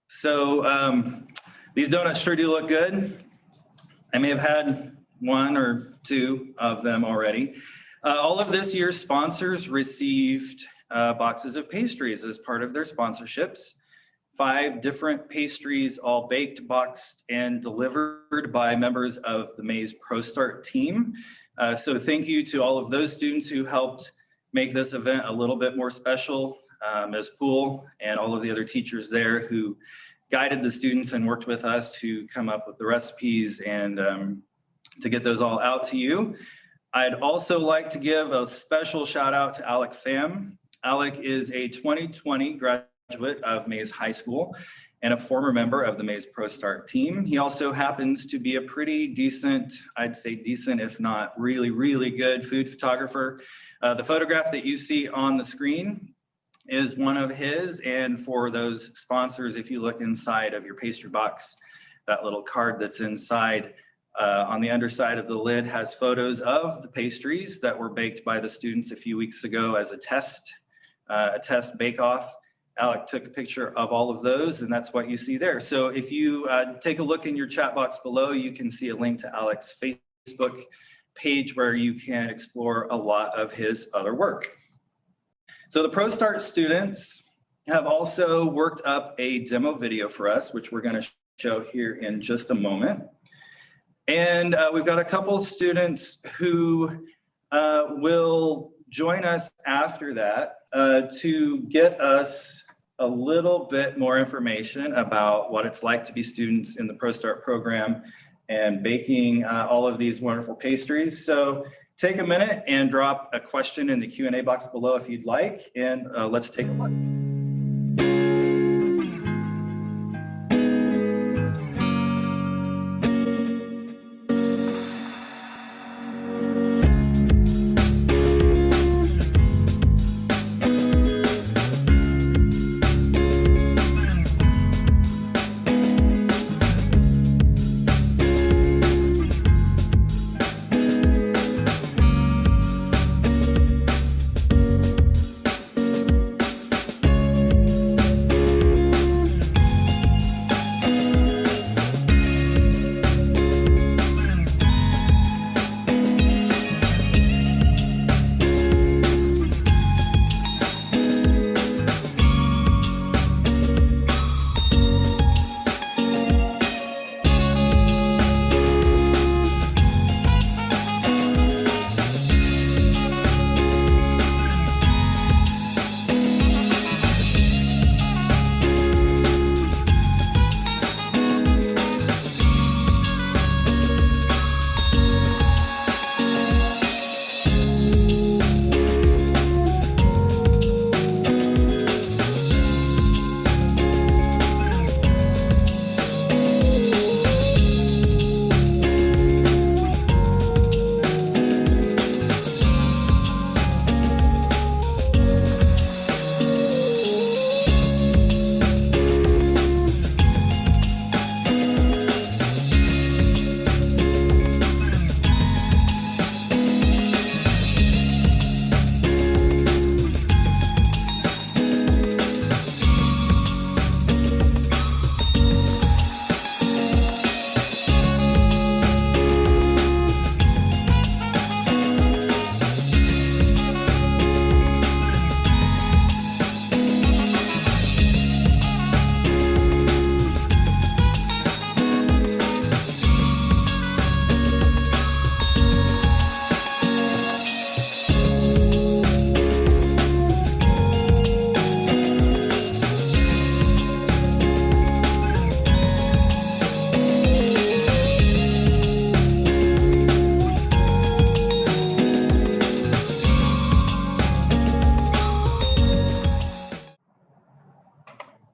So these donuts sure do look good. I may have had one or two of them already. All of this year's sponsors received boxes of pastries as part of their sponsorships. 5 different pastries, all baked, boxed, and delivered by members of the Maize ProStart team. So thank you to all of those students who helped make this event a little bit more special. Ms. Poole and all of the other teachers there who guided the students and worked with us to come up with the recipes and to get those all out to you. I'd also like to give a special shout out to Alec Pham. Alec is a 2020 graduate of Maize High School and a former member of the Maize ProStart team. He also happens to be a pretty decent, I'd say decent, if not really, really good food photographer. The photograph that you see on the screen is one of his, and for those sponsors, if you look inside of your pastry box, that little card that's inside on the underside of the lid has photos of the pastries that were baked by the students a few weeks ago as a test bake-off. Alec took a picture of all of those, and that's what you see there. So if you take a look in your chat box below, you can see a link to Alec's Facebook page where you can explore a lot of his other work. So the ProStart students have also worked up a demo video for us, which we're going to show here in just a moment. And we've got a couple students who will join us after that to get us a little bit more information about what it's like to be students in the ProStart program and baking all of these wonderful pastries. So take a minute and drop a question in the Q&A box below if you'd like, and let's take a look.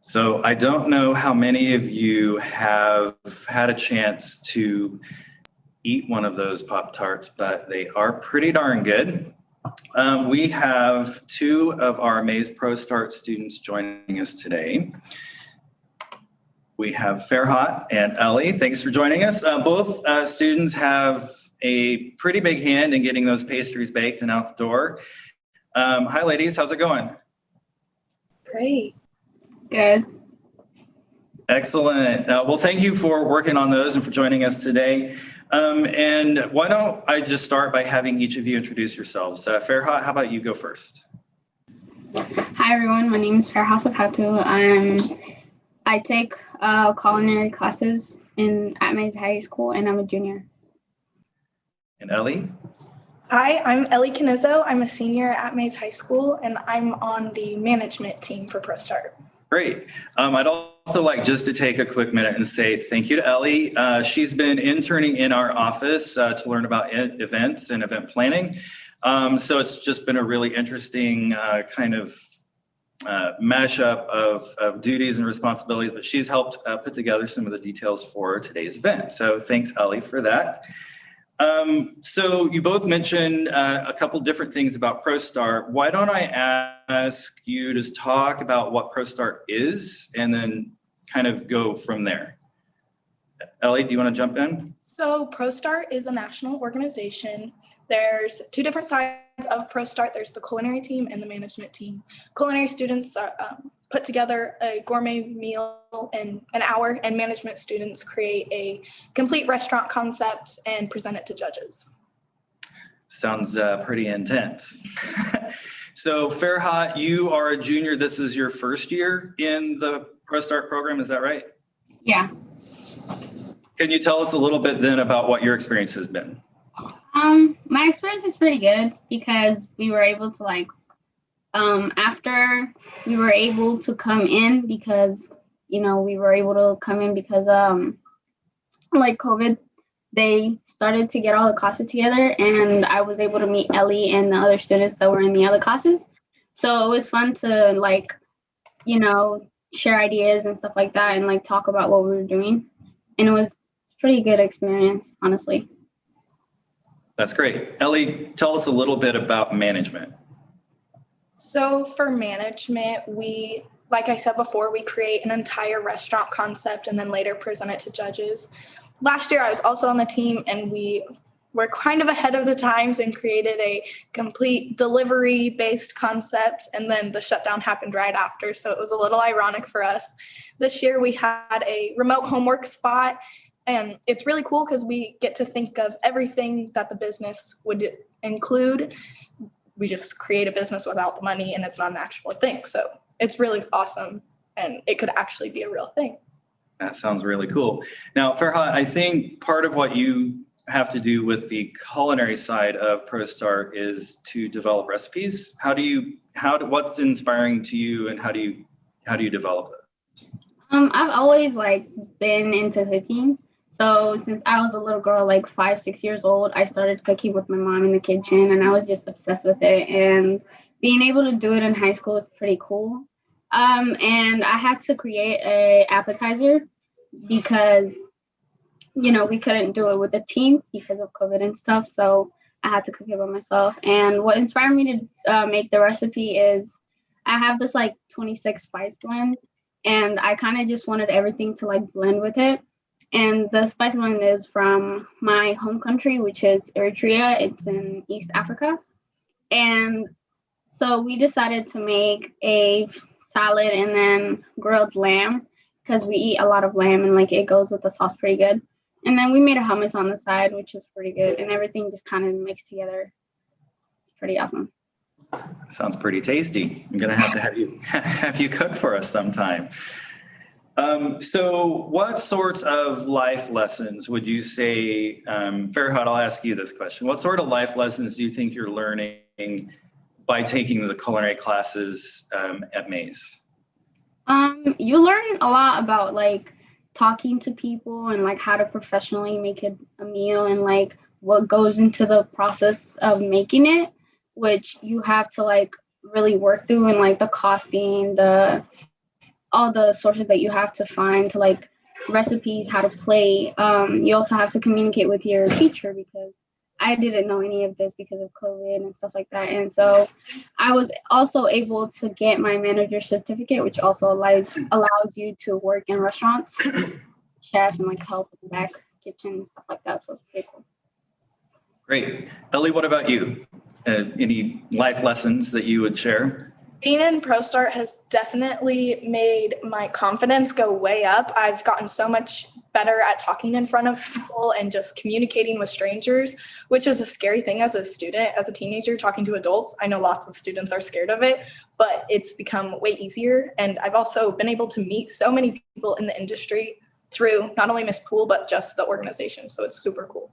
So I don't know how many of you have had a chance to eat one of those Pop-Tarts, but they are pretty darn good. We have 2 of our Maize ProStart students joining us today. We have Ferhat and Ellie. Thanks for joining us. Both students have a pretty big hand in getting those pastries baked and out the door. Hi, ladies. How's it going? Great. Good. Excellent. Well, thank you for working on those and for joining us today. And why don't I just start by having each of you introduce yourselves. Ferhat, how about you go first? Hi everyone, my name is Ferhat Sbhatu. I take culinary classes at Maize High School, and I'm a junior. And Ellie? Hi, I'm Ellie Cannizzo. I'm a senior at Maize High School, and I'm on the management team for ProStart. Great. I'd also like just to take a quick minute and say thank you to Ellie. She's been interning in our office to learn about events and event planning. So it's just been a really interesting kind of mashup of duties and responsibilities, but she's helped put together some of the details for today's event. So thanks, Ellie, for that. So you both mentioned a couple different things about ProStart. Why don't I ask you to talk about what ProStart is and then kind of go from there? Ellie, do you want to jump in? So ProStart is a national organization. There's two different sides of ProStart. There's the culinary team and the management team. Culinary students put together a gourmet meal in an hour, and management students create a complete restaurant concept and present it to judges. Sounds pretty intense. So Ferhat, you are a junior. This is your first year in the ProStart program, is that right? Yeah. Can you tell us a little bit then about what your experience has been? My experience is pretty good because we were able to after we were able to come in because, we were able to come in because COVID, they started to get all the classes together, and I was able to meet Ellie and the other students that were in the other classes. So it was fun to share ideas and stuff like that and talk about what we were doing. And it was a pretty good experience, honestly. That's great. Ellie, tell us a little bit about management. So for management, like I said before, we create an entire restaurant concept and then later present it to judges. Last year, I was also on the team, and we were kind of ahead of the times and created a complete delivery-based concept, and then the shutdown happened right after, so it was a little ironic for us. This year, we had a remote homework spot, and it's really cool because we get to think of everything that the business would include. We just create a business without the money, and it's not an actual thing. So it's really awesome, and it could actually be a real thing. That sounds really cool. Now, Ferhat, I think part of what you have to do with the culinary side of ProStart is to develop recipes. What's inspiring to you, and how do you develop those? I've always been into cooking. So since I was a little girl, 5, 6 years old, I started cooking with my mom in the kitchen, and I was just obsessed with it. And being able to do it in high school is pretty cool. And I had to create a appetizer because, we couldn't do it with a team because of COVID and stuff. So I had to cook it by myself. And what inspired me to make the recipe is I have this 26 spice blend, and I kind of just wanted everything to blend with it. And the spice blend is from my home country, which is Eritrea. It's in East Africa. And so we decided to make a salad and then grilled lamb because we eat a lot of lamb, and it goes with the sauce pretty good. And then we made a hummus on the side, which is pretty good. And everything just kind of mixed together. It's pretty awesome. Sounds pretty tasty. I'm going to have you cook for us sometime. So what sorts of life lessons would you say, Ferhat, I'll ask you this question. What sort of life lessons do you think you're learning by taking the culinary classes at Maize? You learn a lot about talking to people and how to professionally make a meal and what goes into the process of making it, which you have to really work through, and the costing, all the sources that you have to find to recipes, how to plate. You also have to communicate with your teacher because I didn't know any of this because of COVID and stuff like that. And so I was also able to get my manager certificate, which also allows you to work in restaurants, chef, and help in the back kitchen and stuff like that. So it's pretty cool. Great. Ellie, what about you? Any life lessons that you would share? Being in ProStart has definitely made my confidence go way up. I've gotten so much better at talking in front of people and just communicating with strangers, which is a scary thing as a student, as a teenager, talking to adults. I know lots of students are scared of it, but it's become way easier. And I've also been able to meet so many people in the industry through not only Miss Poole, but just the organization. So it's super cool.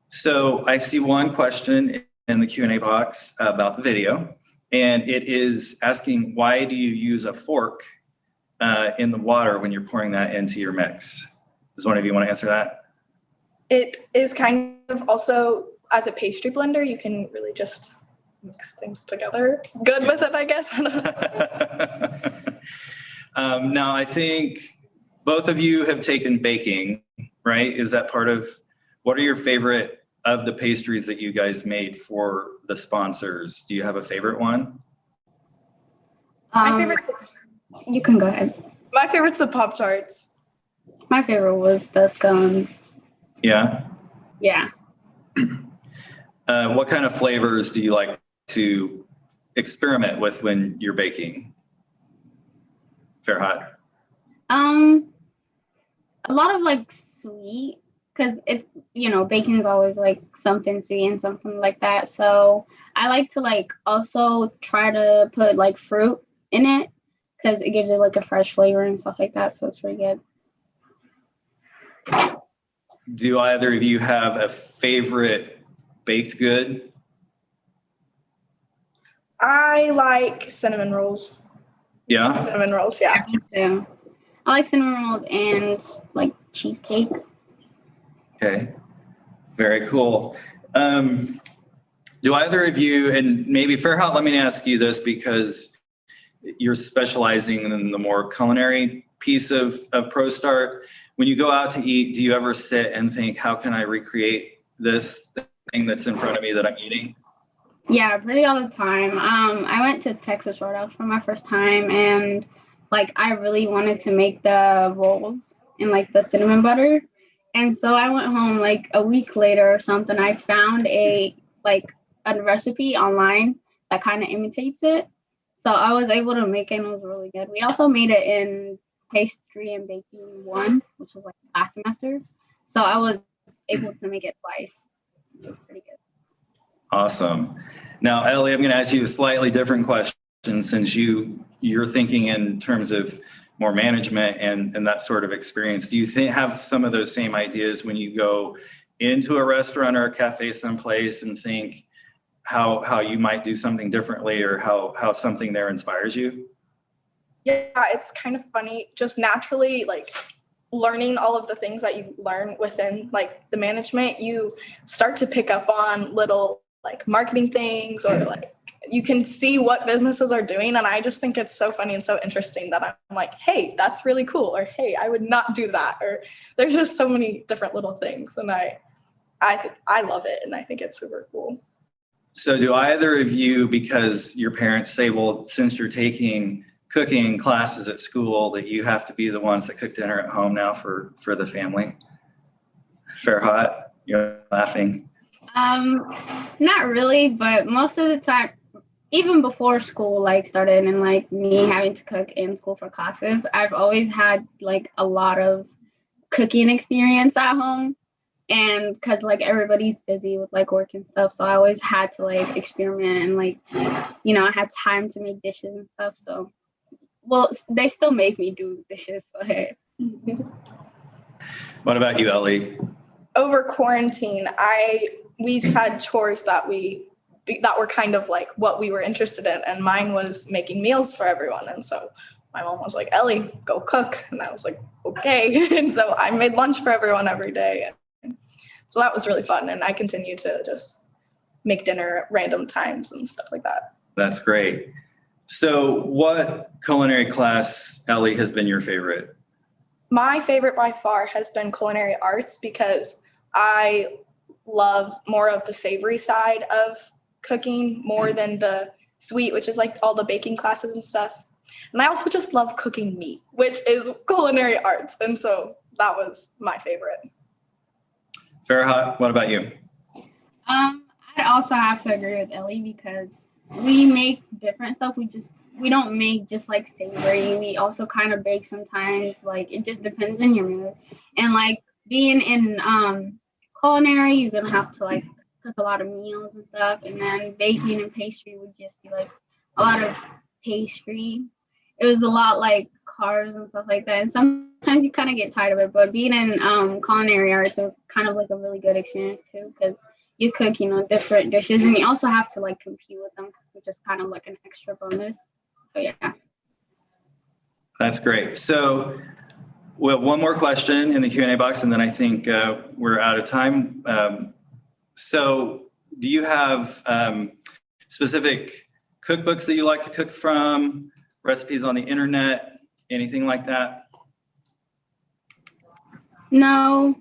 So I see one question in the Q&A box about the video, and it is asking, why do you use a fork in the water when you're pouring that into your mix? Does one of you want to answer that? It is kind of also, as a pastry blender, you can really just mix things together. Good with it, I guess. Now, I think both of you have taken baking, right? Is that part of, what are your favorite of the pastries that you guys made for the sponsors? Do you have a favorite one? My favorite's You can go ahead. My favorite's the Pop-Tarts. My favorite was the scones. Yeah. Yeah. What kind of flavors do you like to experiment with when you're baking? Ferhat? A lot of like sweet, because it's, baking's always like something sweet and something like that. So I like to like also try to put like fruit in it because it gives it like a fresh flavor and stuff like that. So it's pretty good. Do either of you have a favorite baked good? I like cinnamon rolls. Yeah. Cinnamon rolls, yeah. Me too. I like cinnamon rolls and like cheesecake. Okay. Very cool. Do either of you, and maybe Ferhat, let me ask you this because you're specializing in the more culinary piece of ProStart. When you go out to eat, do you ever sit and think, how can I recreate this thing that's in front of me that I'm eating? Yeah, pretty all the time. I went to Texas Roadhouse for my first time, and like I really wanted to make the rolls in like the cinnamon butter. And so I went home like a week later or something. I found a recipe online that kind of imitates it. So I was able to make it and it was really good. We also made it in pastry and baking one, which was like last semester. So I was able to make it twice. It was pretty good. Awesome. Now, Ellie, I'm going to ask you a slightly different question since you're thinking in terms of more management and that sort of experience. Do you have some of those same ideas when you go into a restaurant or a cafe someplace and think how you might do something differently or how something there inspires you? Yeah, it's kind of funny. Just naturally, like learning all of the things that you learn within like the management, you start to pick up on little like marketing things or like you can see what businesses are doing. And I just think it's so funny and so interesting that I'm like, hey, that's really cool. Or, hey, I would not do that. Or there's just so many different little things. And I love it. And I think it's super cool. So do either of you, because your parents say, well, since you're taking cooking classes at school, that you have to be the ones that cook dinner at home now for the family? Ferhat, you're laughing. Not really, but most of the time, even before school like started and like me having to cook in school for classes, I've always had like a lot of cooking experience at home. And because like everybody's busy with like work and stuff, so I always had to like experiment and like, I had time to make dishes and stuff. So, well, they still make me do dishes. So hey. What about you, Ellie? Over quarantine, we had chores that were kind of like what we were interested in, and mine was making meals for everyone. And so my mom was like, Ellie, go cook. And I was like, okay. And so I made lunch for everyone every day. And so that was really fun. And I continue to just make dinner at random times and stuff like that. That's great. So what culinary class, Ellie, has been your favorite? My favorite by far has been culinary arts because I love more of the savory side of cooking more than the sweet, which is like all the baking classes and stuff. And I also just love cooking meat, which is culinary arts. And so that was my favorite. Ferhat, what about you? I'd also have to agree with Ellie because we make different stuff. We don't make just like savory. We also kind of bake sometimes. Like it just depends on your mood. And like being in culinary, you're gonna have to like cook a lot of meals and stuff. And then baking and pastry would just be like a lot of pastry. It was a lot like carbs and stuff like that. And sometimes you kind of get tired of it. But being in culinary arts was kind of like a really good experience too, because you cook, different dishes, and you also have to like compete with them, which is kind of like an extra bonus. So yeah. That's great. So we have one more question in the Q&A box, and then I think we're out of time. So do you have specific cookbooks that you like to cook from, recipes on the internet, anything like that? No.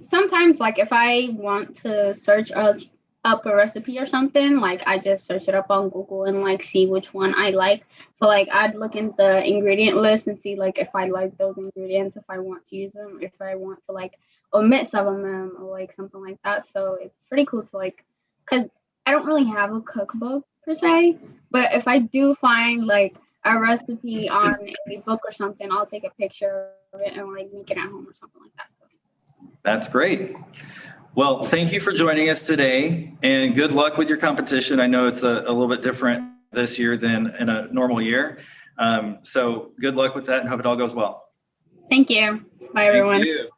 Sometimes like if I want to search up a recipe or something, like I just search it up on Google and like see which one I like. So like I'd look in the ingredient list and see like if I like those ingredients, if I want to use them, if I want to like omit some of them or like something like that. So it's pretty cool to like, because I don't really have a cookbook per se, but if I do find like a recipe on a book or something, I'll take a picture of it and like make it at home or something like that. So. That's great. Well, thank you for joining us today, and good luck with your competition. I know it's a little bit different this year than in a normal year. So good luck with that and hope it all goes well. Thank you. Bye, everyone. Thank you.